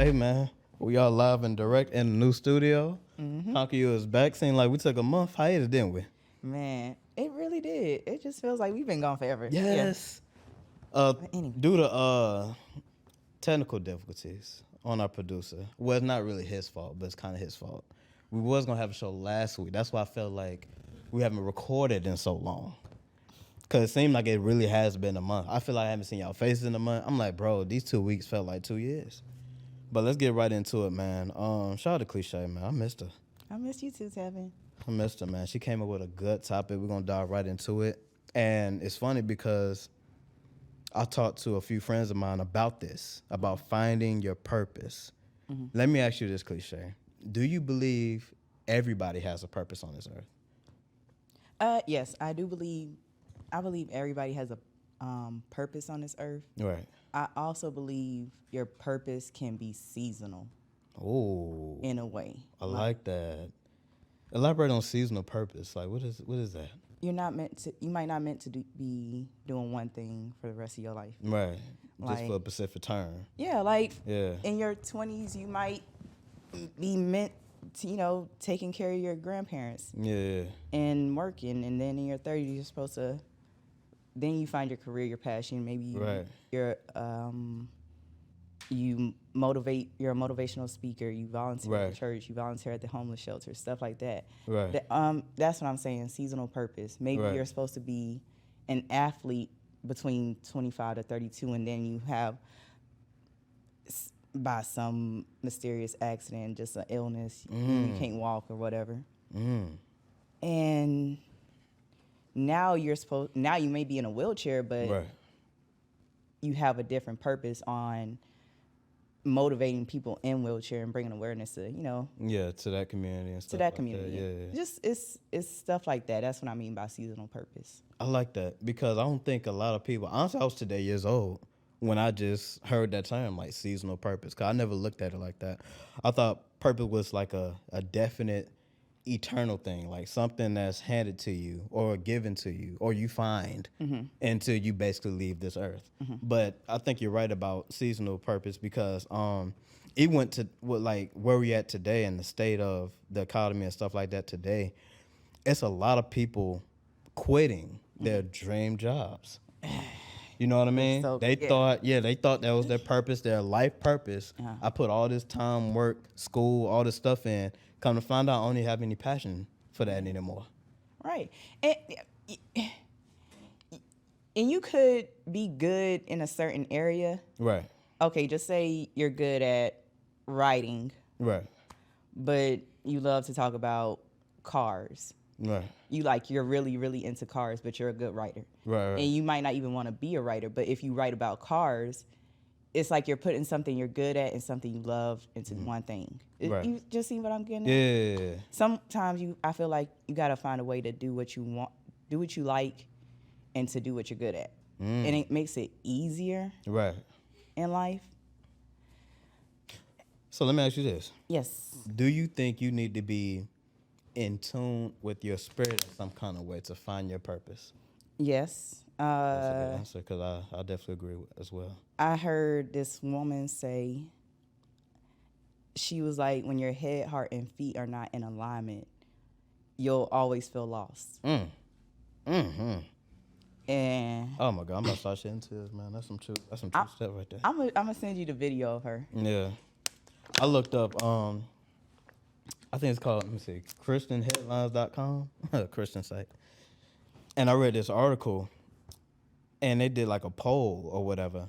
Okay, man. We are live and direct in the new studio. Counqu3r is back. Seemed like we took a month hiatus, didn't we? Man, it really did. It just feels like we've been gone forever. Yes. Anyway. Due to technical difficulties on our producer. Well, it's not really his fault, but it's kind of his fault. We was gonna have a show last week. That's why I felt like we haven't recorded in so long. Cause it seemed like it really has been a month. I feel like I haven't seen y'all faces in a month. I'm like, bro, these 2 weeks felt like 2 years. But let's get right into it, man. Shout out to Cliche, man. I missed her. I missed you too, Tevin. I missed her, man. She came up with a good topic. We're gonna dive right into it. And it's funny because I talked to a few friends of mine about this, about finding your purpose. Let me ask you this, Cliche. Do you believe everybody has a purpose on this earth? Yes, I do believe. I believe everybody has a purpose on this earth. Right. I also believe your purpose can be seasonal. Oh. In a way. I like that. Elaborate on seasonal purpose. Like, what is that? You're not meant to. You might not meant to be doing one thing for the rest of your life. Right. Just Like, for a specific term. Yeah, like Yeah. in your 20s, you might be meant to, taking care of your grandparents Yeah. and working, and then in your 30s, you're supposed to. Then you find your career, your passion. Maybe Right. you're you motivate. You're a motivational speaker. You volunteer at Right. the church. You volunteer at the homeless shelter. Stuff like that. Right. That's what I'm saying. Seasonal purpose. Maybe Right. you're supposed to be an athlete between 25 to 32, and then you have by some mysterious accident, just an illness, you can't walk or whatever. And now now you may be in a wheelchair, but Right. you have a different purpose on motivating people in wheelchair and bringing awareness to, Yeah, to that community and stuff. to that like community. Yeah. Just it's stuff like that. That's what I mean by seasonal purpose. I like that because I don't think a lot of people. Honestly, I was today years old when I just heard that term, like seasonal purpose. Cause I never looked at it like that. I thought purpose was like a definite, eternal thing, like something that's handed to you or given to you or you find until you basically leave this earth. But I think you're right about seasonal purpose because it went to like where we at today in the state of the economy and stuff like that today. It's a lot of people quitting their dream jobs. You know what I mean? They thought that was their purpose, their life purpose. I put all this time, work, school, all this stuff in. Come to find out, I don't even have any passion for that anymore. Right. And you could be good in a certain area. Right. Okay, just say you're good at writing. Right. But you love to talk about cars. Right. You're really, really into cars, but you're a good writer. Right. And you might not even want to be a writer, but if you write about cars, it's like you're putting something you're good at and something you love into one thing. Right. You just see what I'm getting at? Yeah. Sometimes I feel like you got to find a way to do what you want, do what you like, and to do what you're good at. And it makes it easier Right. in life. So let me ask you this. Yes. Do you think you need to be in tune with your spirit in some kind of way to find your purpose? Yes. That's a good answer because I definitely agree as well. I heard this woman say, she was like, when your head, heart, and feet are not in alignment, you'll always feel lost. And oh my God, I'm gonna start shedding tears, man. That's some true stuff right there. I'm gonna send you the video of her. Yeah. I looked up I think it's called, let me see, ChristianHeadlines.com, a Christian site. And I read this article and they did like a poll or whatever.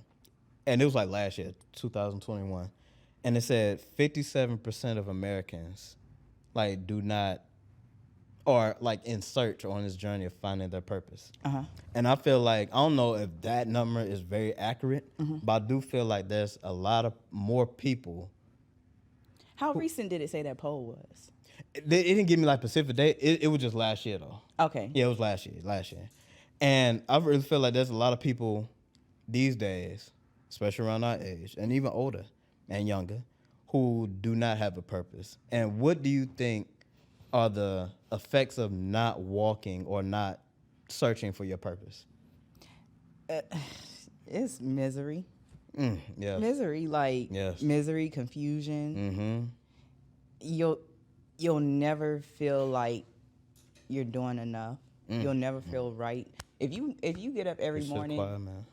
And it was like last year, 2021. And it said 57% of Americans like do not or like in search on this journey of finding their purpose. And I feel like, I don't know if that number is very accurate, but I do feel like there's a lot of more people. How recent did it say that poll was? It didn't give me like specific date. It was just last year though. Okay. Yeah, it was last year. And I really feel like there's a lot of people these days, especially around our age, and even older and younger, who do not have a purpose. And what do you think are the effects of not walking or not searching for your purpose? It's misery. Yes. Misery, like Yes. misery, confusion. Mm-hmm. You'll never feel like you're doing enough. You'll never feel right. If you get up every It's so morning quiet, man.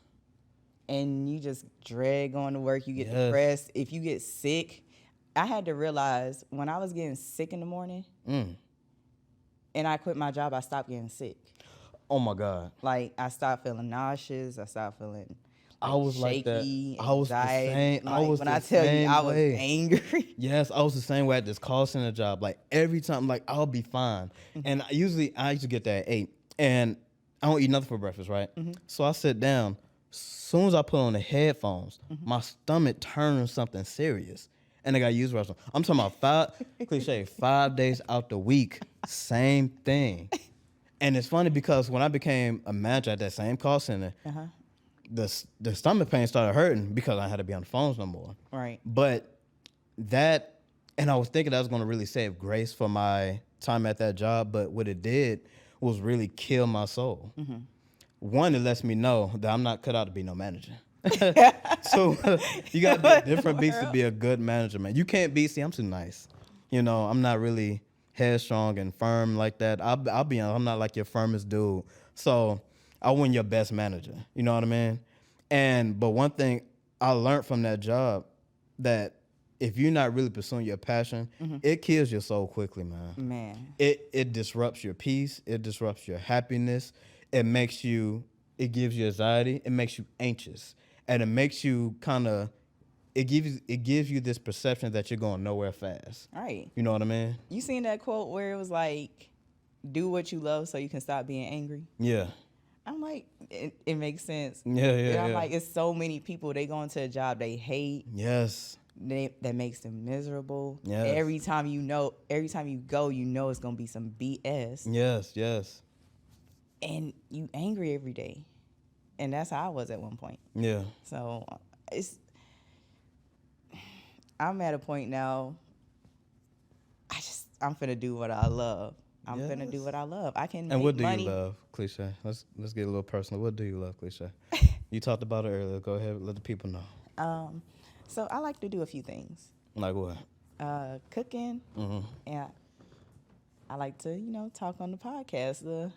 and you just dread going to work, you get Yes. depressed. If you get sick, I had to realize when I was getting sick in the morning and I quit my job, I stopped getting sick. Oh my God. Like I stopped feeling nauseous. I stopped feeling I was like that. shaky, I was the anxiety. same. I Like was when the I tell you same I was way. angry. Yes, I was the same way at this call center job. Like every time, like I'll be fine. And I used to get there at 8, and I don't eat nothing for breakfast, right? So I sit down. Soon as I put on the headphones, my stomach turns something serious, and I got to use the restroom. I'm talking about cliche 5 days out the week, same thing. And it's funny because when I became a manager at that same call center, the stomach pain started hurting because I had to be on the phones no more. Right. But that, and I was thinking that was going to really save grace for my time at that job, but what it did was really kill my soul. One, it lets me know that I'm not cut out to be no manager. So you got to be a different beast to be a good manager, man. You can't be, see, I'm too nice. You know, I'm not really headstrong and firm like that. I'll be honest, I'm not like your firmest dude. So I win your best manager. You know what I mean? But one thing I learned from that job, that if you're not really pursuing your passion, it kills your soul quickly, man. Man. It disrupts your peace. It disrupts your happiness. It gives you anxiety. It makes you anxious. And it makes you it gives you this perception that you're going nowhere fast. Right. You know what I mean? You seen that quote where it was like, do what you love so you can stop being angry? Yeah. I'm like, it makes sense. Yeah. And I'm like, it's so many people, they go into a job they hate. Yes. That makes them miserable. Yes. Every time you go, you know it's gonna be some BS. Yes. And you angry every day. And that's how I was at one point. Yeah. So I'm at a point now, I'm finna do what I love. I'm finna do what I love. I can And make what do money. you love, Cliche? Let's get a little personal. What do you love, Cliche? You talked about it earlier. Go ahead, let the people know. So I like to do a few things. Like what? Cooking, and I like to, talk on the podcast, the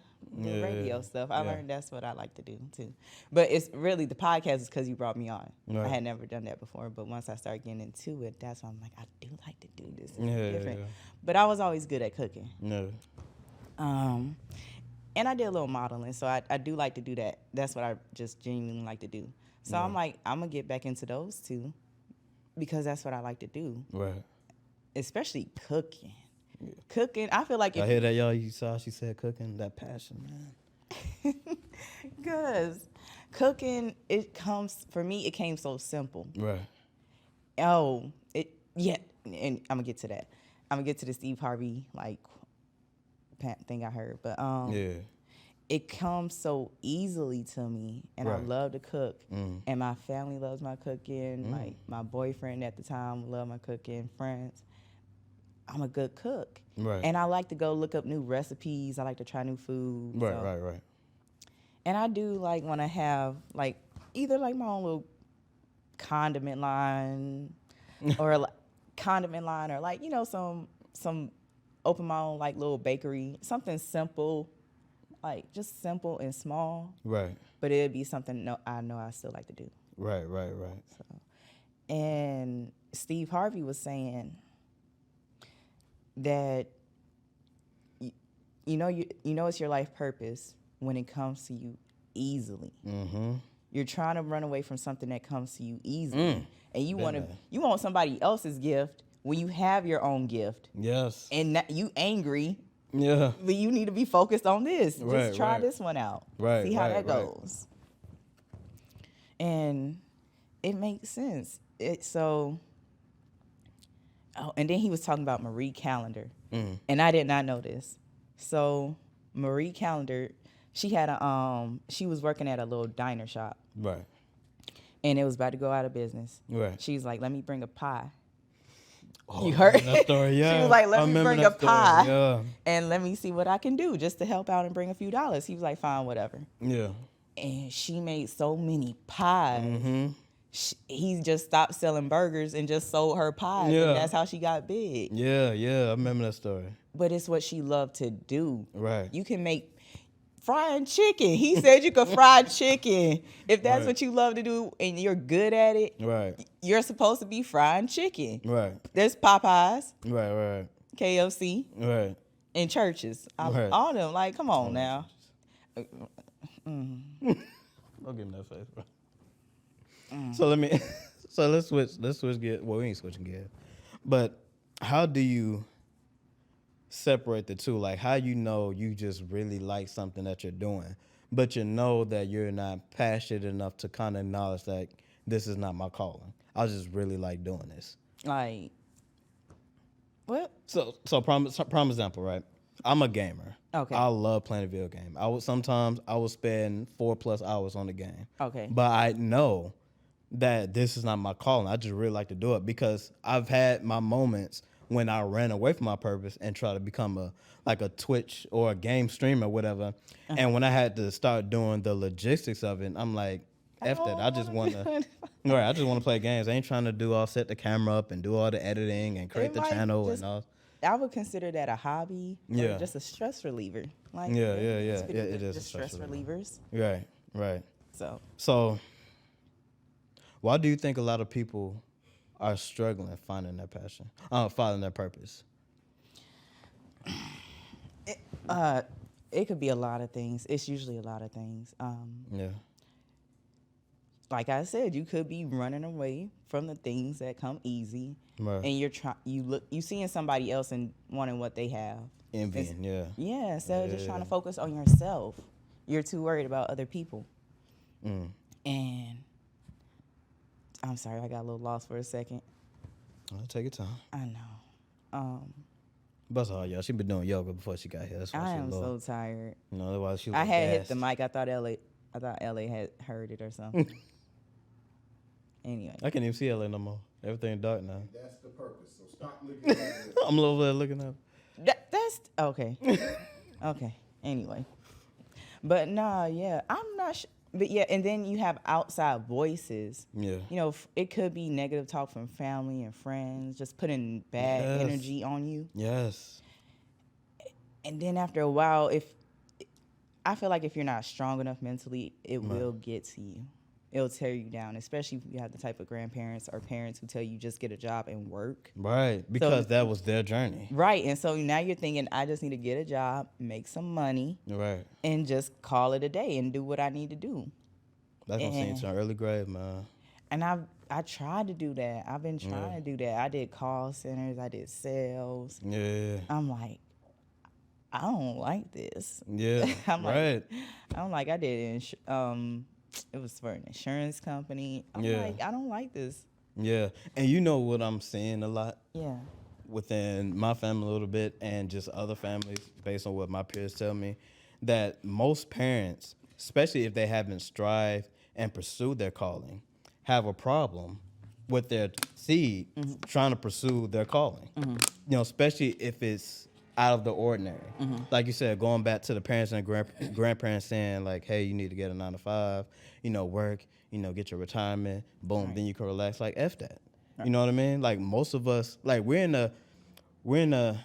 radio stuff. I learned that's what I like to do too. But it's really, the podcast is because you brought me on. Right. I had never done that before, but once I started getting into it, that's when I'm like, I do like to do this. It's different. Yeah. But I was always good at cooking. No. And I did a little modeling, so I do like to do that. That's what I just genuinely like to do. So I'm like, I'm going to get back into those two because that's what I like to do. Right. Especially cooking. Yeah. Cooking, I feel like I hear that, y'all. You saw she said cooking, that passion, man. Because cooking, for me, it came so simple. Right. And I'm going to get to that. I'm going to get to the Steve Harvey, thing I heard. But it comes so easily to me, and I love to cook. And my family loves my cooking. Like my boyfriend at the time loved my cooking, friends. I'm a good cook. Right. And I like to go look up new recipes. I like to try new food. Right. And I do want to have either my own little condiment line or some open my own little bakery, something simple, just simple and small. Right. But it'd be something I know I still like to do. Right. So, and Steve Harvey was saying that it's your life purpose when it comes to you easily. Mm-hmm. You're trying to run away from something that comes to you easily, and you want somebody else's gift when you have your own gift. Yes. And you angry. Yeah. But you need to be focused on this. Just try this one out. Right. See how that goes. And it makes sense. And then he was talking about Marie Callender. And I did not know this. So Marie Callender, she was working at a little diner shop. Right. And it was about to go out of business. Right. She was like, let me bring a pie. Oh, you heard that story, yeah. She was like, let me bring a pie and let me see what I can do just to help out and bring a few dollars. He was like, fine, whatever. Yeah. And she made so many pies. he just stopped selling burgers and just sold her pies, Yeah. and that's how she got big. Yeah, yeah, I remember that story. But it's what she loved to do. Right. You can make frying chicken. He said you could fry chicken. If that's Right. what you love to do and you're good at it, Right. you're supposed to be frying chicken. Right. There's Popeyes, Right. KFC, Right. and churches. Right. All them. Like, come on now. Don't get in that face, bro. So let's switch gears. Well, we ain't switching gears. But how do you separate the two? Like, how you know you just really like something that you're doing, but you know that you're not passionate enough to kind of acknowledge that this is not my calling. I just really like doing this. Like, what? So prime example, right? I'm a gamer. Okay. I love playing a video game. I would spend 4+ hours on the game. Okay. But I know that this is not my calling. I just really like to do it because I've had my moments when I ran away from my purpose and tried to become a Twitch or a game streamer or whatever. And when I had to start doing the logistics of it, I'm like, F that. I just want to right, I just want to play games. I ain't trying to do all set the camera up and do all the editing and create the channel and all. I would consider that a hobby. Yeah. Or just a stress reliever. Like, Yeah. it's Yeah, it is a just stress relievers. Right. So, Why do you think a lot of people are struggling finding their passion, finding their purpose? it could be a lot of things. It's usually a lot of things. Yeah. Like I said, you could be running away from the things that come easy, Right. and you seeing somebody else and wanting what they have. Envying, yeah. Yeah, instead of just trying to Yeah. focus on yourself, you're too worried about other people. Mm. And I'm sorry, I got a little lost for a second. I'll take your time. I know. That's all, y'all. She been doing yoga before she got here. That's why I she am low. so tired. You know, that's why she was I had hit gassed. the mic. I thought LA had heard it or something. Anyway. I can't even see LA no more. Everything dark now. That's the purpose. So stop looking at it. I'm over there looking up. That's okay. Okay. Anyway, but nah, yeah, I'm not. But yeah, and then you have outside voices. Yeah. You know, it could be negative talk from family and friends, just putting bad Yes. energy on you. Yes. And then after a while, I feel like if you're not strong enough mentally, it will get to you. It'll tear you down, especially if you have the type of grandparents or parents who tell you just get a job and work. Right. Because that was their journey. Right. And so now you're thinking, I just need to get a job, make some money, Right. and just call it a day and do what I need to do. That's gonna send you to an early grave, man. And I tried to do that. I've been trying to do that. I did call centers. I did sales. Yeah. I'm like, I don't like this. Yeah. Right. I did it was for an insurance company. I'm Yeah. like, I don't like this. Yeah. And you know what I'm seeing a lot Yeah. within my family a little bit and just other families based on what my peers tell me, that most parents, especially if they haven't strived and pursued their calling, have a problem with their seed trying to pursue their calling. You know, especially if it's out of the ordinary. Like you said, going back to the parents and grandparents saying like, hey, you need to get a 9 to 5, work, get your retirement, boom, Right. then you can relax. Like F that. You know what I mean? Like most of us, like we're in a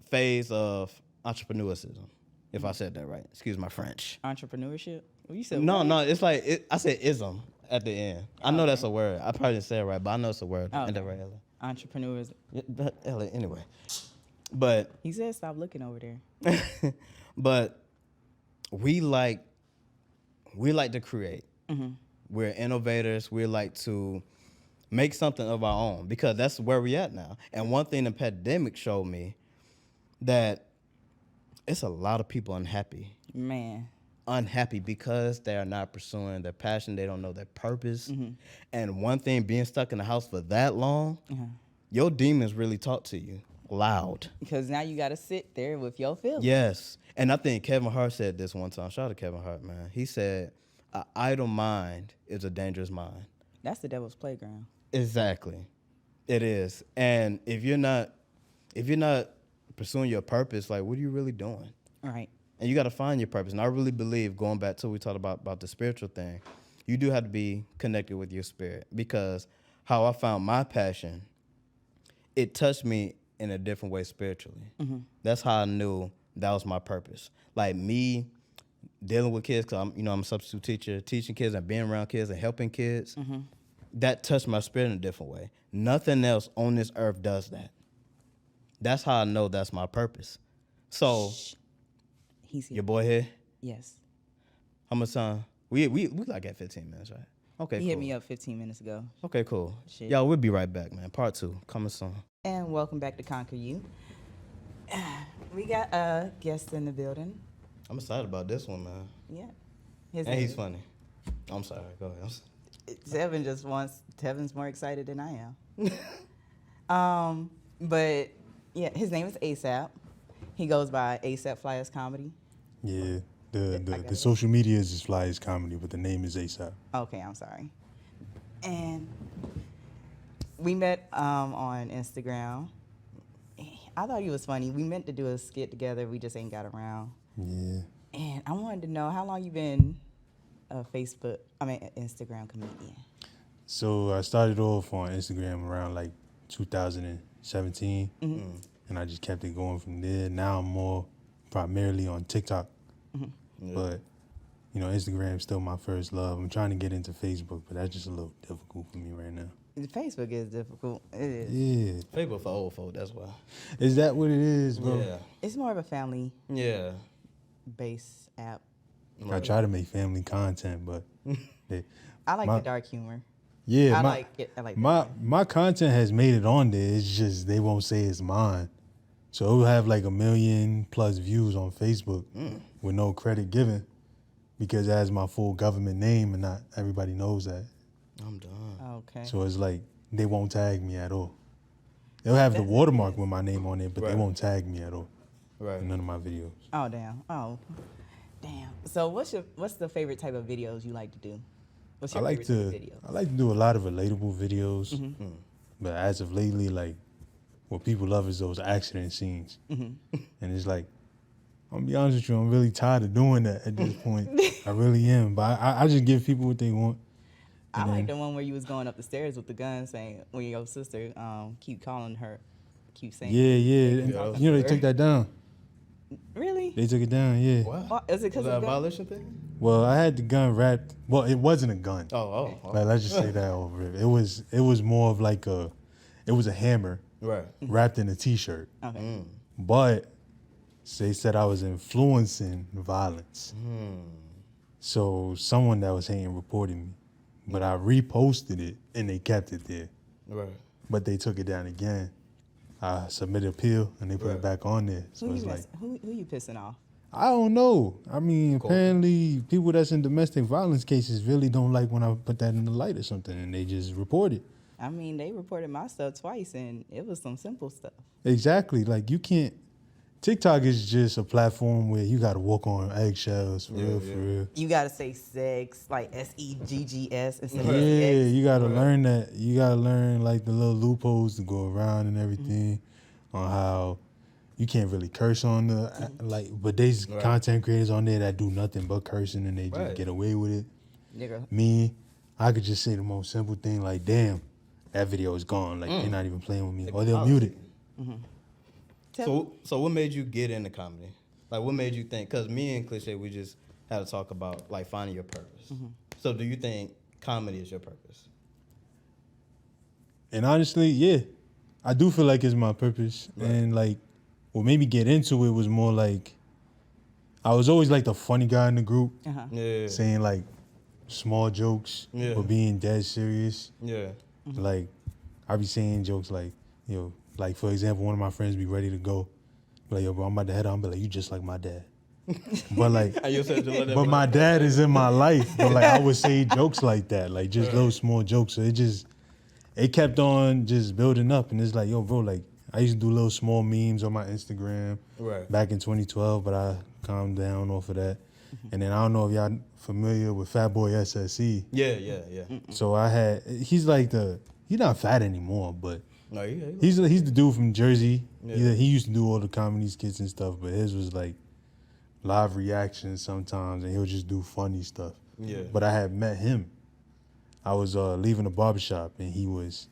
phase of entrepreneurialism, if I said that right. Excuse my French. Entrepreneurship? Well, you said No, what? no, it's like I said ism at the end. I know that's a word. I probably didn't say it right, but I know it's a word. Oh, Ain't that right, Ella? Entrepreneurs. Yeah, but Ella, anyway. But He said, stop looking over there. but we like to create. We're innovators. We like to make something of our own because that's where we at now. And one thing the pandemic showed me that it's a lot of people Man. unhappy because they are not pursuing their passion. They don't know their purpose. And one thing, being stuck in the house for that long, your demons really talk to you loud. Because now you got to sit there with your feelings. Yes. And I think Kevin Hart said this one time. Shout out to Kevin Hart, man. He said, an idle mind is a dangerous mind. That's the devil's playground. Exactly. It is. And if you're not pursuing your purpose, like, what are you really doing? Right. And you got to find your purpose. And I really believe, going back to what we talked about the spiritual thing, you do have to be connected with your spirit, because how I found my passion, it touched me in a different way spiritually. That's how I knew that was my purpose. Like me dealing with kids, because I'm a substitute teacher, teaching kids and being around kids and helping kids. That touched my spirit in a different way. Nothing else on this earth does that. That's how I know that's my purpose. So, He's here. your boy here, Yes. how much time? We like at 15 minutes, right? Okay, He cool. hit me up 15 minutes ago. Okay, cool. Shit. Y'all, we'll be right back, man. Part 2 coming soon. And welcome back to Counqu3r. We got a guest in the building. I'm excited about this one, man. Yeah. His And name he's funny. I'm sorry. Go ahead. Tevin's more excited than I am. But yeah, his name is ASAP. He goes by ASAP Flyers Comedy. Yeah, I got the it. social media is just Flyers Comedy, but the name is ASAP. Okay, I'm sorry. And we met on Instagram. I thought he was funny. We meant to do a skit together. We just ain't got around. Yeah. And I wanted to know how long you been a Instagram comedian. So I started off on Instagram around like 2017, and I just kept it going from there. Now I'm more primarily on TikTok, but Instagram's still my first love. I'm trying to get into Facebook, but that's just a little difficult for me right now. Facebook is difficult. It is. Yeah, Facebook for old folk, that's why. is that what it is, bro? Yeah. It's more of a family-based Yeah. app. I try to make family content, but I like My- the dark humor. yeah, I my, like it. I like my content has made it on there. It's just they won't say it's mine. So it'll have like 1 million+ views on Facebook with no credit given, because it has my full government name and not everybody knows that. I'm done. Okay. So it's like they won't tag me at all. They'll have the watermark with my name on it, but they Right. won't tag me at all Right. in none of my videos. Oh damn. So what's the favorite type of videos you like to do? What's I your like favorite to type of videos? I like to do a lot of relatable videos, but as of lately, like what people love is those accident scenes, and it's like, I'm gonna be honest with you, I'm really tired of doing that at this point. I really am, but I just give people what they want. I And like then- the one where you was going up the stairs with the gun, saying when your sister keep calling her, keep saying. Yeah. They took that down. Really? They took it down. Yeah. What? Oh, is it Was because that a of the gun? violation thing? Well, I had the gun wrapped. Well, it wasn't a gun. Oh. Like, let's just say that over it. It was more of like it was a hammer Right. wrapped in a T-shirt. Okay. But they said I was influencing violence. So someone that was hating reported me, but I reposted it and they kept it there. Right. But they took it down again. I submitted appeal and they put Right. it back on there. So Who it's you like, who you pissing off? I don't know. I mean, Cool. apparently people that's in domestic violence cases really don't like when I put that in the light or something, and they just report it. I mean, they reported my stuff twice, and it was some simple stuff. Exactly. Like, you can't. TikTok is just a platform where you got to walk on eggshells, for real. You gotta say sex, like SEGGS instead Yeah, of sex. you got to learn that. You got to learn, like, the little loopholes to go around and everything, on how you can't really curse on the, like, but there's content creators on there that do nothing but cursing and they just get away with it. Nigga. Me, I could just say the most simple thing, like, damn, that video is gone. Like, they're not even playing with me. Or they'll mute it. So what made you get into comedy? Like, what made you think? Because me and Cliche, we just had to talk about, like, finding your purpose. So do you think comedy is your purpose? And honestly, yeah, I do feel like it's my purpose. Right. And, like, what made me get into it was more like, I was always, like, the funny guy in the group, Yeah. saying, like, small jokes, Yeah. but being dead serious. Yeah. Like, I be saying jokes like, like, for example, one of my friends be ready to go. Be like, yo, bro, I'm about to head out. I'm be like, you just like my dad. But, like, And you said just let that but be my like, dad is in my life. But, like, I would say jokes like that, like, just little small jokes. So it kept on just building up. And it's like, yo, bro, like, I used to do little small memes on my Instagram back in 2012, but I calmed down off of that. And then I don't know if y'all familiar with Fat Boy SSE. Yeah. So he's not fat anymore, but No, yeah. he's the dude from Jersey. Yeah. He used to do all the comedy skits and stuff, but his was like live reactions sometimes, and he'll just do funny stuff. Yeah. But I had met him I was leaving the barbershop and he was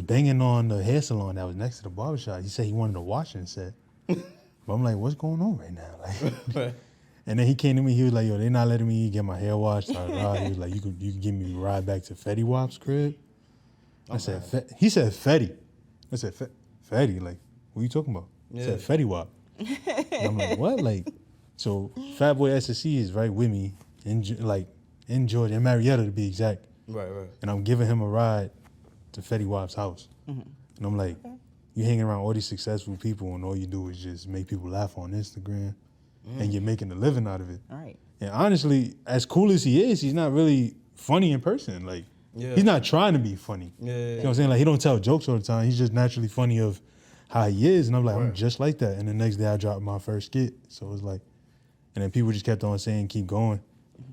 banging on the hair salon that was next to the barbershop. He said he wanted a washing set. But I'm like, what's going on right now? Like, and then he came to me. He was like, yo, they're not letting me get my hair washed. He was like, you could give me a ride back to Fetty Wap's crib. I said, he said Fetty. I said, Fetty? Like, what are you talking about? He said Fetty Wap. And I'm like, what? Like, so Fat Boy SSC is right with me in Georgia, in Marietta to be exact. Right. And I'm giving him a ride to Fetty Wap's house. And I'm like, you hanging around all these successful people and all you do is just make people laugh on Instagram and you're making a living out of it. All right. And honestly, as cool as he is, he's not really funny in person. Like, he's not trying to be funny. You know what I'm saying? Like, he don't tell jokes all the time. He's just naturally funny of how he is. And I'm like, I'm just like that. And the next day I dropped my first skit. So it's like, and then people just kept on saying, keep going.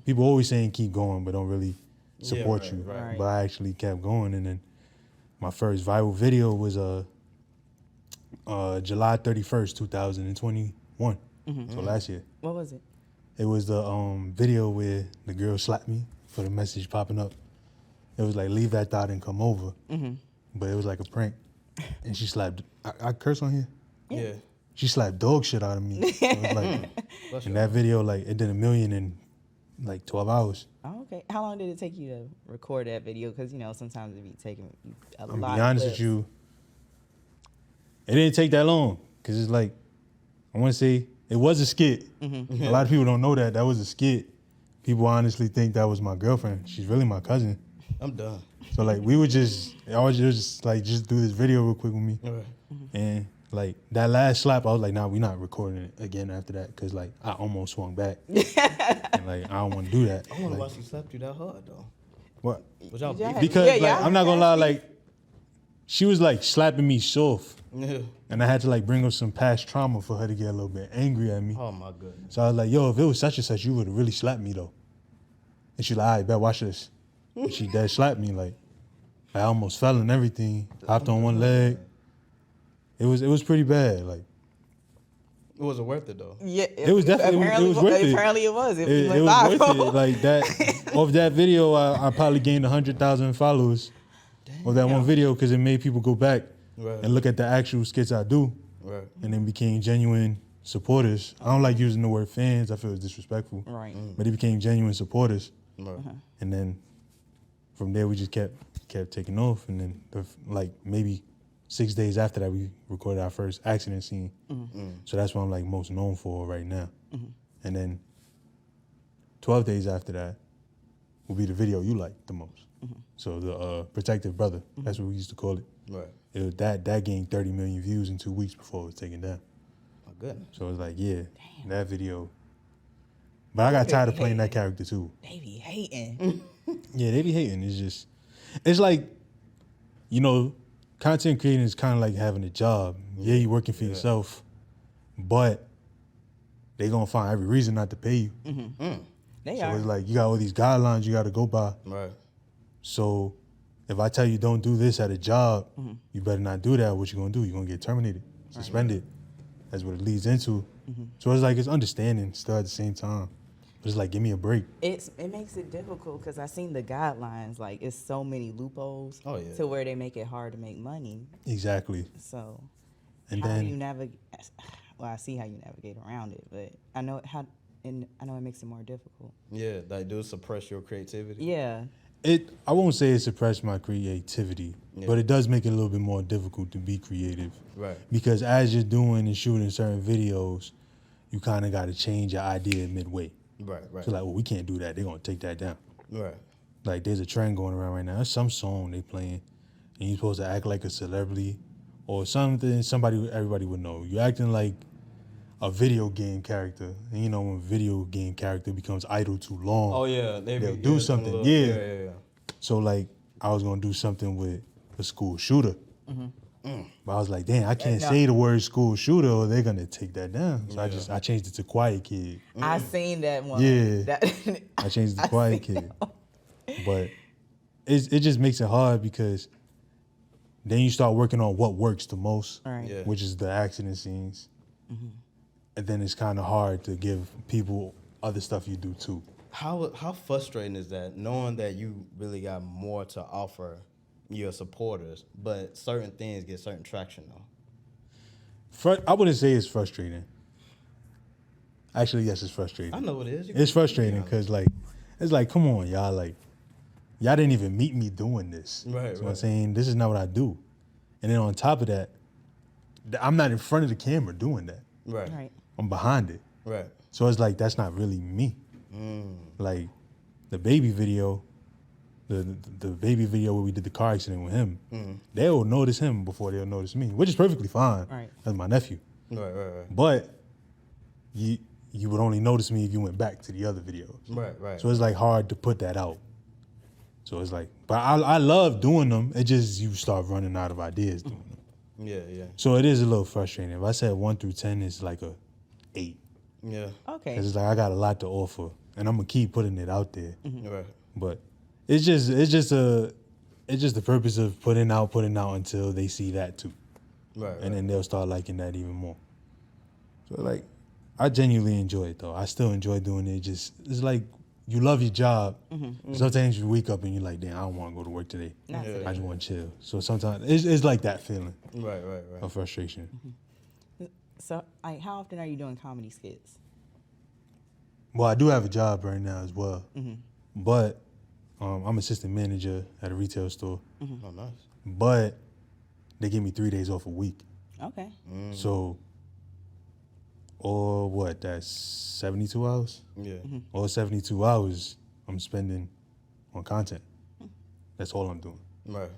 People always saying keep going, but don't really support you. Right. But I actually kept going. And then my first viral video was July 31st, 2021. So last year. What was it? It was the video where the girl slapped me for the message popping up. It was like, leave that thought and come over. But it was like a prank. And she slapped, I curse on here? Yeah. She slapped dog shit out of me. So it was like, and that video, like, it did 1 million in like 12 hours. Oh, okay. How long did it take you to record that video? Because, you know, sometimes it be taking a lot I'm of be honest with you, it didn't take that long. Because it's like, I want to say, it was a skit. A lot of people don't know that. That was a skit. People honestly think that was my girlfriend. She's really my cousin. I'm done. So, like, I was just like, just do this video real quick with me. And, like, that last slap, I was like, nah, we're not recording it again after that. Because, like, I almost swung back. And, like, I don't want to do that. I wonder like, why she slapped you that hard, though. What? Was y'all Yeah. beefing? Because, Yeah, like, I'm not going to lie, like, she was, like, slapping me soft. Yeah. And I had to, like, bring up some past trauma for her to get a little bit angry at me. Oh, my goodness. So I was like, yo, if it was such and such, you would have really slapped me, though. And she's like, all right, bet, watch this. And she dead slapped me, like, I almost fell and everything. Hopped on one leg. It was pretty bad, like. Was it worth it, though? Yeah, It was definitely it was worth it. Apparently it was. It went was viral. worth it. Like that. Off that video, I probably gained 100,000 followers. Of that one video because it made people go back and look at the actual skits I do, and then became genuine supporters. I don't like using the word fans. I feel it's disrespectful. Right. But it became genuine supporters. And then from there we just kept taking off. And then like maybe 6 days after that we recorded our first accident scene. So that's what I'm like most known for right now. And then 12 days after that will be the video you like the most. So the Protective Brother, that's what we used to call it. Right. It was that gained 30 million views in 2 weeks before it was taken down. My goodness. So it was like, yeah, that video. But I got tired of playing that character too. They be hating. Yeah, they be hating. It's like, you know, content creating is kind of like having a job. Yeah, you're working for yourself, but they gonna find every reason not to pay you. They So are. it's like you got all these guidelines you got to go by. Right. So if I tell you don't do this at a job, you better not do that. What you gonna do? You're gonna get terminated, suspended. That's what it leads into. So it's like it's understanding still at the same time. But it's like, give me a break. It makes it difficult because I seen the guidelines. Like it's so many loopholes. Oh, yeah. To where they make it hard to make money. Exactly. So And how then do you navigate? Well, I see how you navigate around it, but I know it makes it more difficult. Yeah, like do it suppress your creativity? Yeah. I won't say it suppressed my creativity, but it does make it a little bit more difficult to be creative. Right. Because as you're doing and shooting certain videos, you kind of got to change your idea midway. Right. So like, well, we can't do that. They're going to take that down. Right. Like there's a trend going around right now. There's some song they playing, and you're supposed to act like a celebrity or something. Everybody would know. You're acting like a video game character, and you know when a video game character becomes idle too long. Oh yeah, they'll do something. Yeah. So like I was gonna do something with a school shooter, but I was like, damn, I can't say the word school shooter or they're gonna take that down. So I changed it to Quiet Kid. I seen that one. Yeah. I changed it to Quiet Kid, but it just makes it hard because then you start working on what works the most, Right. which is the accident scenes. And then it's kind of hard to give people other stuff you do too. How frustrating is that, knowing that you really got more to offer your supporters, but certain things get certain traction though? I wouldn't say it's frustrating. Actually, yes, it's frustrating. I know it is. It's frustrating because like, it's like, come on, y'all, like, y'all didn't even meet me doing this. Right, So I'm saying, this is not what I do. And then on top of that, I'm not in front of the camera doing that. Right. Right. I'm behind it. Right. So it's like, that's not really me. Like the baby video, the baby video where we did the car accident with him, they'll notice him before they'll notice me, which is perfectly fine. Right. That's my nephew. Right. But you would only notice me if you went back to the other videos. Right. So it's like hard to put that out. So it's like, but I love doing them. It just, you start running out of ideas doing them. Yeah. So it is a little frustrating. If I said 1 through 10, it's like a 8. Yeah. Okay. Cause it's like I got a lot to offer, and I'm gonna keep putting it out there. Right. But it's just the purpose of putting out until they see that too, Right. and then they'll start liking that even more. So like, I genuinely enjoy it though. I still enjoy doing it. It's like you love your job. Sometimes you wake up and you're like, damn, I don't want to go to work today. Not today. I just want to chill. So sometimes it's like that feeling Right. of frustration. So, like, how often are you doing comedy skits? Well, I do have a job right now as well, but I'm assistant manager at a retail store. Oh, nice. But they give me 3 days off a week. Okay. So, or what? That's 72 hours. Yeah. All 72 hours I'm spending on content. That's all I'm doing. Right.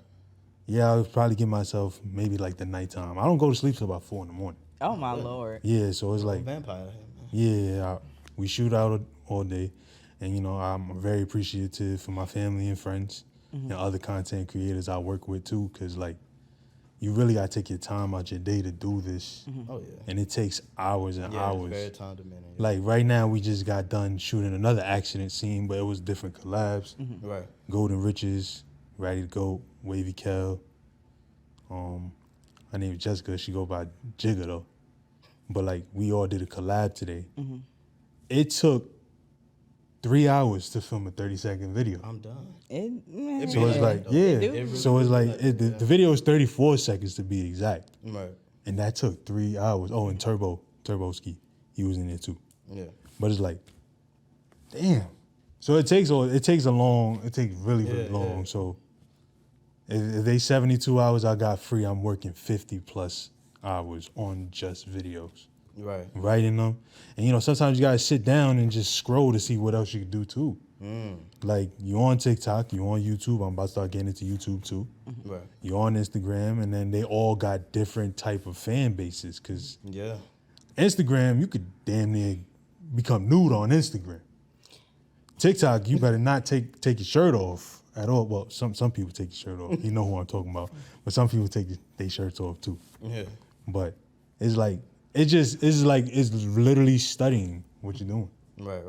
Yeah, I'll probably give myself maybe like the nighttime. I don't go to sleep till about 4 in the morning. Oh my Lord. Yeah, so it's like, Vampire. yeah, we shoot out all day, and you know I'm very appreciative for my family and friends and other content creators I work with too, because like you really gotta take your time out your day to do this, Oh yeah. and it takes hours and Yeah, hours. it's very time demanding. Like right now, we just got done shooting another accident scene, but it was different collabs. Right. Golden Riches, Ready to Go, Wavy Kel. Her name is Jessica. She go by Jigga though. But like we all did a collab today. It took 3 hours to film a 30-second video. I'm done. So it's like, yeah. So it's like the video is 34 seconds to be exact, Right. and that took 3 hours. Oh, and Turbo Ski, he was in there too. Yeah. But it's like, damn. So it takes really long. Yeah. So if they 72 hours I got free, I'm working 50 plus hours on just videos, Right. writing them. And you know, sometimes you gotta sit down and just scroll to see what else you can do too. Like you on TikTok, you on YouTube. I'm about to start getting into YouTube too. Right. You on Instagram, and then they all got different type of fan bases. Cause Yeah. Instagram, you could damn near become nude on Instagram. TikTok, you better not take your shirt off at all. Well, some people take your shirt off. You know who I'm talking about. But some people take their shirts off too. Yeah. But it's like it's literally studying what you're doing Right.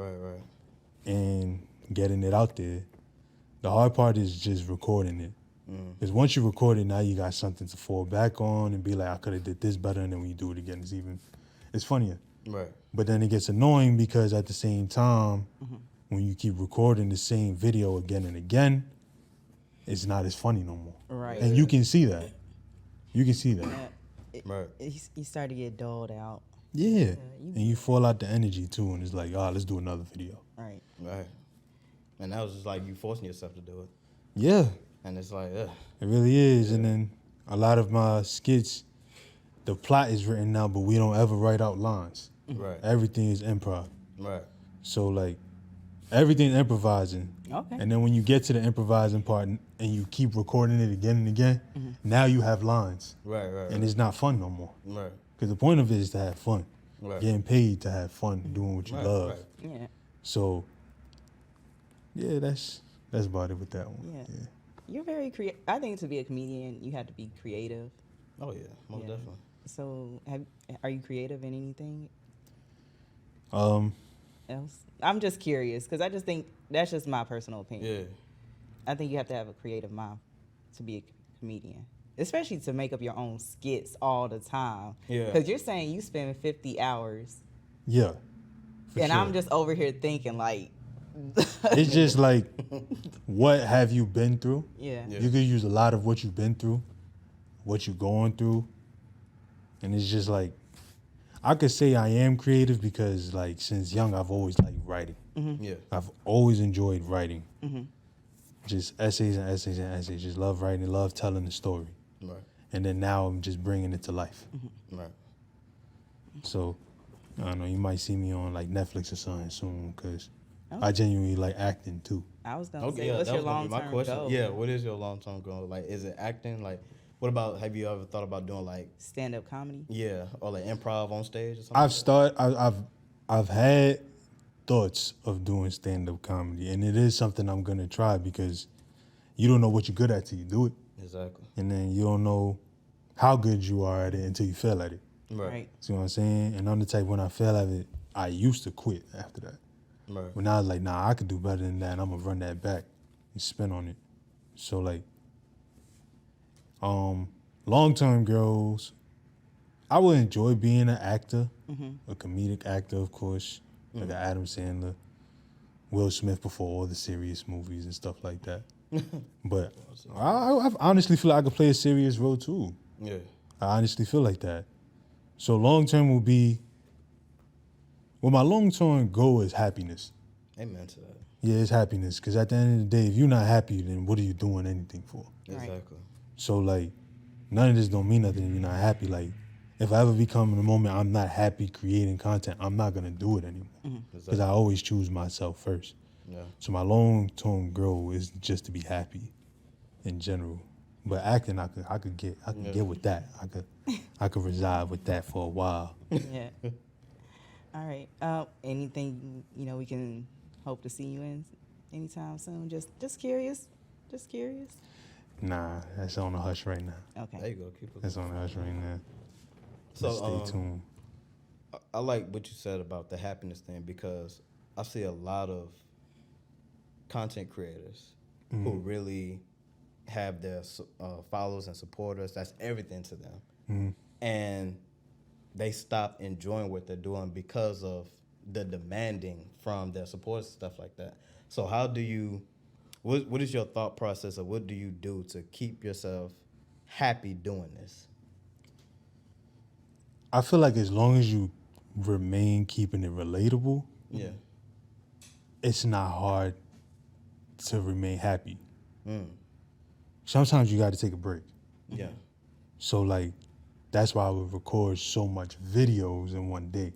and getting it out there. The hard part is just recording it. Because once you record it, now you got something to fall back on and be like, I could have did this better, and then when you do it again, it's funnier. Right. But then it gets annoying because at the same time, when you keep recording the same video again and again, it's not as funny no more. Right. And you can see that. Right. You start to get dulled out. Yeah. And you fall out the energy too, and it's like, let's do another video. Right. Right. And that was just like you forcing yourself to do it. Yeah, And it's like, ugh. it really is. And then a lot of my skits, the plot is written out, but we don't ever write out lines. Right. Everything is improv. Right. So like, everything's improvising. Okay. And then when you get to the improvising part and you keep recording it again and again, now you have lines. Right. And it's not fun no more. Right. Because the point of it is to have fun. Right. Getting paid to have fun doing what you Right, love. right. Yeah. So, yeah, that's about it with that one. Yeah. You're very creative. I think to be a comedian, you have to be creative. Oh yeah, most Yeah. definitely. So, are you creative in anything Um, else? I'm just curious because I just think that's just my personal opinion. Yeah. I think you have to have a creative mind to be a comedian, especially to make up your own skits all the time. Yeah. Because you're saying you spend 50 hours, yeah. for and sure. I'm just over here thinking like, It's just like, what have you been through? Yeah. Yeah. You could use a lot of what you've been through, what you're going through, and it's just like, I could say I am creative because like since young I've always liked writing. Yeah. I've always enjoyed writing. Mm-hmm. Just essays and essays and essays. Just love writing, love telling the story. Right. And then now I'm just bringing it to life. Right. So, I don't know, you might see me on like Netflix or something soon because Oh. I genuinely like acting too. I was gonna Okay, say, yeah, what's that your was gonna be long my term question. goal? Yeah, what is your long term goal? Like, is it acting? Like, what about? Have you ever thought about doing like, Stand up comedy. yeah, or like improv on stage or something? I've had thoughts of doing stand-up comedy, and it is something I'm gonna try because you don't know what you're good at till you do it, Exactly. and then you don't know how good you are at it until you fail at it. Right. See what I'm saying? And I'm the type, when I fail at it, I used to quit after that. Right. But now I was like, nah, I could do better than that, and I'm gonna run that back and spin on it. So like, long-term goals, I would enjoy being an actor, a comedic actor, of course, like an Adam Sandler, Will Smith before all the serious movies and stuff like that. But I honestly feel like I could play a serious role too. Yeah. I honestly feel like that. So long-term will be, well, my long-term goal is happiness. Amen to that. Yeah, it's happiness. Because at the end of the day, if you're not happy, then what are you doing anything for? Right. Exactly. So, like, none of this don't mean nothing if you're not happy. Like, if I ever become in a moment I'm not happy creating content, I'm not going to do it anymore. Because I always choose myself first. Yeah. So my long-term goal is just to be happy in general. But acting, I could get with that. I could reside with that for a while. Yeah. All right. Anything we can hope to see you in anytime soon? Just curious. Just curious. Nah, that's on the hush right now. Okay. There you go. Keep it. That's on the hush right now. So Stay tuned. I like what you said about the happiness thing because I see a lot of content creators who really have their followers and supporters. That's everything to them. And they stop enjoying what they're doing because of the demanding from their supporters and stuff like that. So how do you, what is your thought process or what do you do to keep yourself happy doing this? I feel like as long as you remain keeping it relatable, Yeah. it's not hard to remain happy. Sometimes you got to take a break. Yeah. So like, that's why I would record so much videos in one day.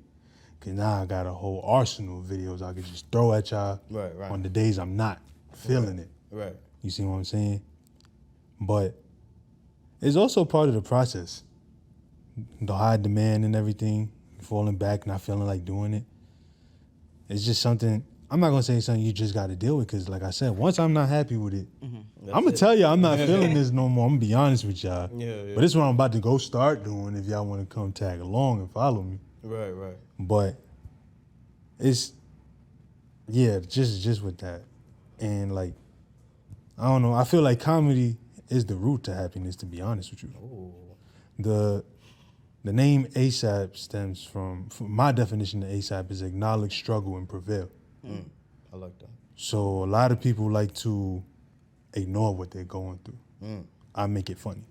Cause now I got a whole arsenal of videos I could just throw at y'all Right. on the days I'm not feeling it. Right. You see what I'm saying? But it's also part of the process. The high demand and everything, falling back, not feeling like doing it. It's just something, I'm not gonna say something you just gotta deal with, cause like I said, once I'm not happy with it, I'm gonna tell you I'm not feeling this no more. I'm gonna be honest with y'all. Yeah. But this is what I'm about to go start doing if y'all wanna come tag along and follow me. Right. But it's, yeah, just with that. And like, I don't know, I feel like comedy is the root to happiness, to be honest with you. Ooh. The name ASAP stems from my definition of ASAP is acknowledge, struggle, and prevail. I like that. So a lot of people like to ignore what they're going through. I make it funny.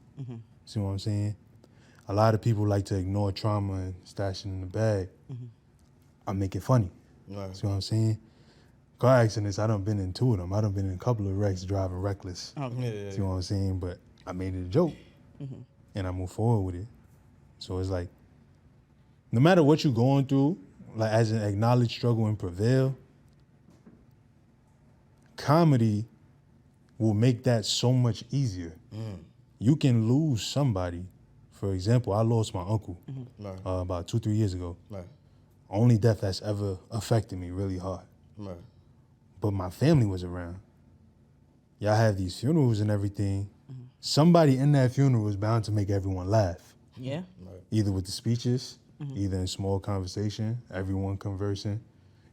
See what I'm saying? A lot of people like to ignore trauma and stash it in the bag. I make it funny. Right. See what I'm saying? Car accidents, I done been in two of them. I done been in a couple of wrecks driving reckless. Yeah. See what I'm saying? But I made it a joke. And I moved forward with it. So it's like, no matter what you're going through, like as an acknowledge, struggle, and prevail, comedy will make that so much easier. You can lose somebody. For example, I lost my uncle Right. about 2-3 years ago. Right. Only death that's ever affected me really hard. Right. But my family was around. Y'all have these funerals and everything. Somebody in that funeral is bound to make everyone laugh. Yeah. Either with the speeches, either in small conversation, everyone conversing.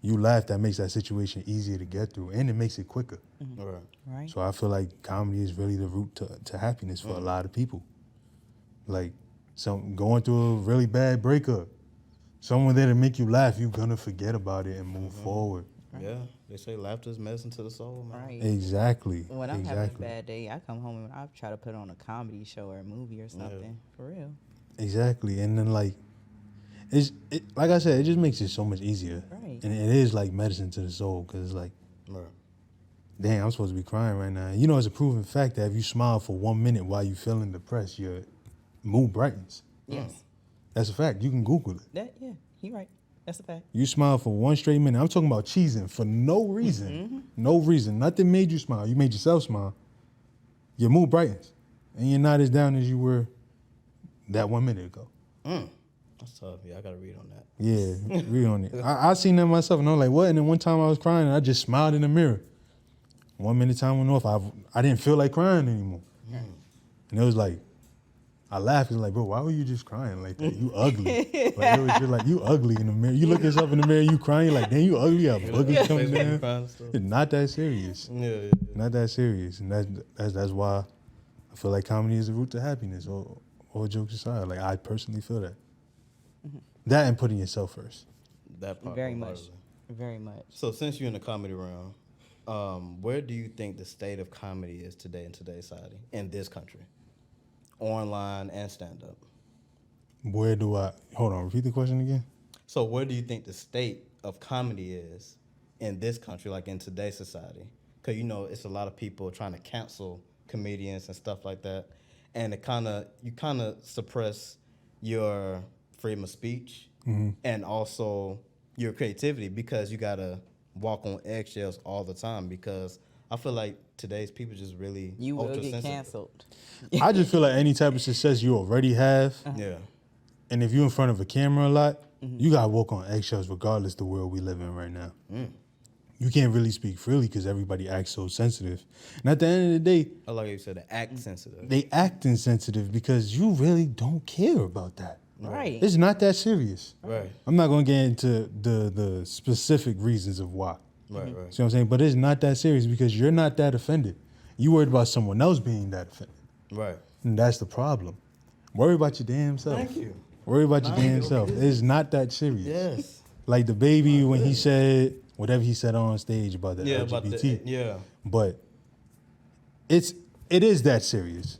You laugh, that makes that situation easier to get through, and it makes it quicker. Right. Right. So I feel like comedy is really the root to happiness for a lot of people. Like, going through a really bad breakup, someone there to make you laugh, you're gonna forget about it and move forward. Yeah, they say laughter is medicine to the soul, man. Right. Exactly. When I'm having a Exactly. bad day, I come home and I try to put on a comedy show or a movie or something. For real. Exactly. And then like like I said, it just makes it so much easier. Right. And it is like medicine to the soul because it's like, Right. dang, I'm supposed to be crying right now. You know, it's a proven fact that if you smile for 1 minute while you feeling depressed, your mood brightens. Yes. That's a fact. You can Google it. Yeah, he right. That's a fact. You smile for 1 straight minute. I'm talking about cheesing for no reason. No reason. Nothing made you smile. You made yourself smile. Your mood brightens. And you're not as down as you were that 1 minute ago. That's tough. Yeah, I gotta read on that. Yeah, read on it. I seen that myself and I was like, what? And then one time I was crying and I just smiled in the mirror. 1 minute time went off. I didn't feel like crying anymore. And it was like, I laughed. It was like, bro, why were you just crying like that? You ugly. Like, it was just like, you ugly in the mirror. You look yourself in the mirror, you crying, you're like, damn, you ugly. You have boogers coming down. It's not that serious. Yeah. Not that serious. And that's why I feel like comedy is the route to happiness. All jokes aside, like I personally feel that. That and putting yourself first. That part. Very much. wholeheartedly. Very much. So since you're in the comedy realm, where do you think the state of comedy is today in today's society, in this country? Online and stand-up. Where do I, hold on, repeat the question again? So where do you think the state of comedy is in this country, like in today's society? Because, you know, it's a lot of people trying to cancel comedians and stuff like that. And you kind of suppress your freedom of speech and also your creativity because you got to walk on eggshells all the time because I feel like today's people just really You will ultra get sensitive. canceled. I just feel like any type of success you already have, Yeah. and if you're in front of a camera a lot, you got to walk on eggshells regardless of the world we live in right now. You can't really speak freely because everybody acts so sensitive. And at the end of the day, I like you said, the act sensitive. they act insensitive because you really don't care about that. Right. It's not that serious. Right. I'm not going to get into the specific reasons of why. Right, right. See what I'm saying? But it's not that serious because you're not that offended. You worried about someone else being that offended. Right. And that's the problem. Worry about your damn self. Thank you. Worry about your damn self. It's not that serious. Yes. Like the baby when he said whatever he said on stage about the Yeah, LGBT. about the, yeah. But it is that serious.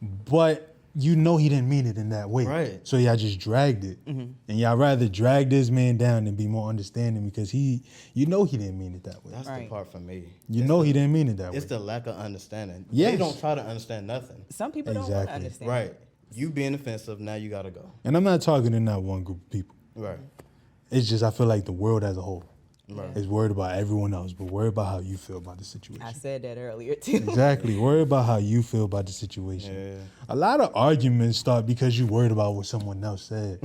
But you know he didn't mean it in that way. Right. So y'all just dragged it. And y'all rather drag this man down than be more understanding because you know he didn't mean it that way. That's the Right. part for me. You know he didn't mean it that way. It's the lack of understanding. Yes. They don't try to understand nothing. Some people don't want to Exactly. understand. Right. You being offensive, now you gotta go. And I'm not talking to not one group of people. Right. It's just I feel like the world as a whole Right. is worried about everyone else, but worried about how you feel about the situation. I said that earlier too. Exactly. Worry about how you feel about the situation. Yeah. A lot of arguments start because you worried about what someone else said.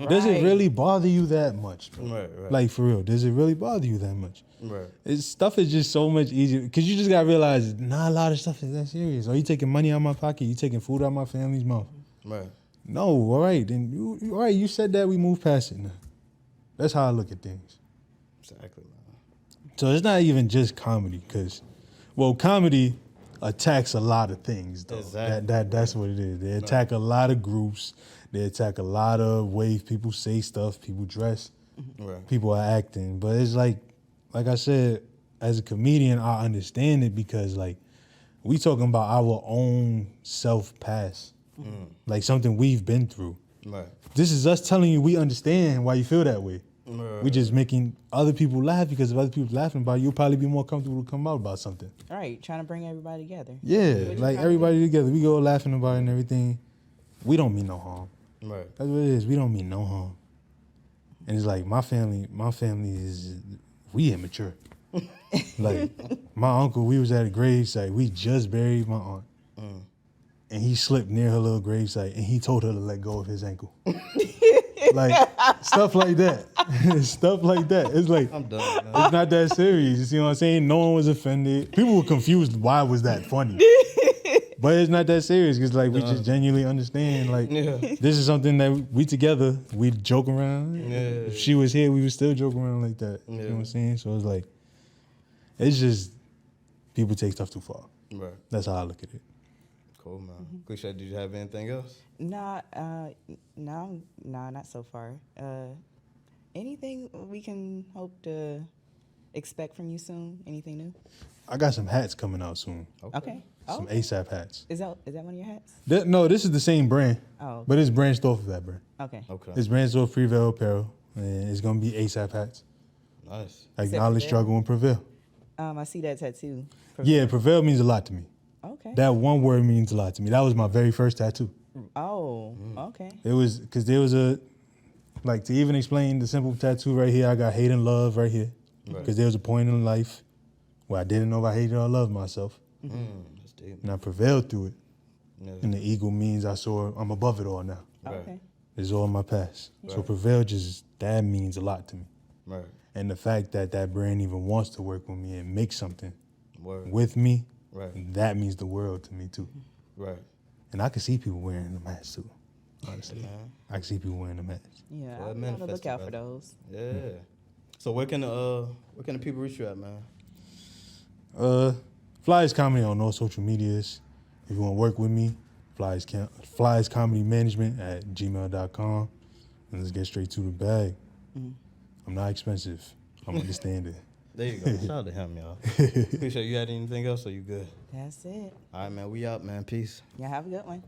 Does it Right. really bother you that much, bro? Right, right. Like for real, does it really bother you that much? Right. Stuff is just so much easier because you just gotta realize not a lot of stuff is that serious. Are you taking money out of my pocket? You taking food out of my family's mouth? Right. No, all right. Then you all right, you said that, we move past it now. That's how I look at things. Exactly, man. So it's not even just comedy, because, well, comedy attacks a lot of things, though. Exactly. That's what it is. They attack a lot of groups. They attack a lot of ways people say stuff, people dress, Right. people are acting. But it's like I said, as a comedian, I understand it because, like, we talking about our own self-past, like something we've been through. Right. This is us telling you we understand why you feel that way. Right. We just making other people laugh because if other people laughing about it, you'll probably be more comfortable to come out about something. Right. Trying to bring everybody together. Yeah, What you like trying to everybody together. We go laughing about it and everything. We don't mean no harm. Right. That's what it is. We don't mean no harm. And it's like my family is, we immature. Like my uncle, we was at a gravesite. We just buried my aunt. And he slipped near her little gravesite and he told her to let go of his ankle. Like stuff like that. Stuff like that. It's like I'm done. Man. it's not that serious. You see what I'm saying? No one was offended. People were confused. Why was that funny? But it's not that serious because like we just genuinely understand. Like Yeah. this is something that we together. We joke around. Yeah. If she was here, we would still joke around like that. You Yeah. know what I'm saying? So it's like it's just people take stuff too far. Right. That's how I look at it. Cool, man. Cliche, did you have anything else? No, not so far. Anything we can hope to expect from you soon? Anything new? I got some hats coming out soon. Okay. Some okay. ASAP hats. Is that one of your hats? No, this is the same brand, Oh. but it's branched off of that brand. Okay. Okay. It's branched off Prevail Apparel, and it's gonna be ASAP hats. Nice. Acknowledge, Prevail? struggle, and prevail. I see that tattoo. Yeah, prevail means a lot to me. Okay. That one word means a lot to me. That was my very first tattoo. Oh. Okay. It was because there was a, like, to even explain the simple tattoo right here, I got hate and love right here. Because there was a point in life where I didn't know if I hated or loved myself. That's deep. And I prevailed through it. Yeah. And the eagle means I'm above it all now. Right. Okay. It's all in my past. So Right. prevail that means a lot to me. Right. And the fact that that brand even wants to work with me and make something Word. with me, Right. that means the world to me too. Right. And I can see people wearing the hats too. Honestly, Man. I can see people wearing the hats. Yeah. Well, I'll be on the manifest it, lookout for brother. those. Yeah. So where can the people reach you at, man? Flyers Comedy on all social medias. If you want to work with me, Flyers Comedy Management at gmail.com. And let's get straight to the bag. I'm not expensive. I'm understanding. There you go. Shout out to him, y'all. Appreciate you. Had anything else or you good? That's it. All right, man. We out, man. Peace. Y'all have a good one.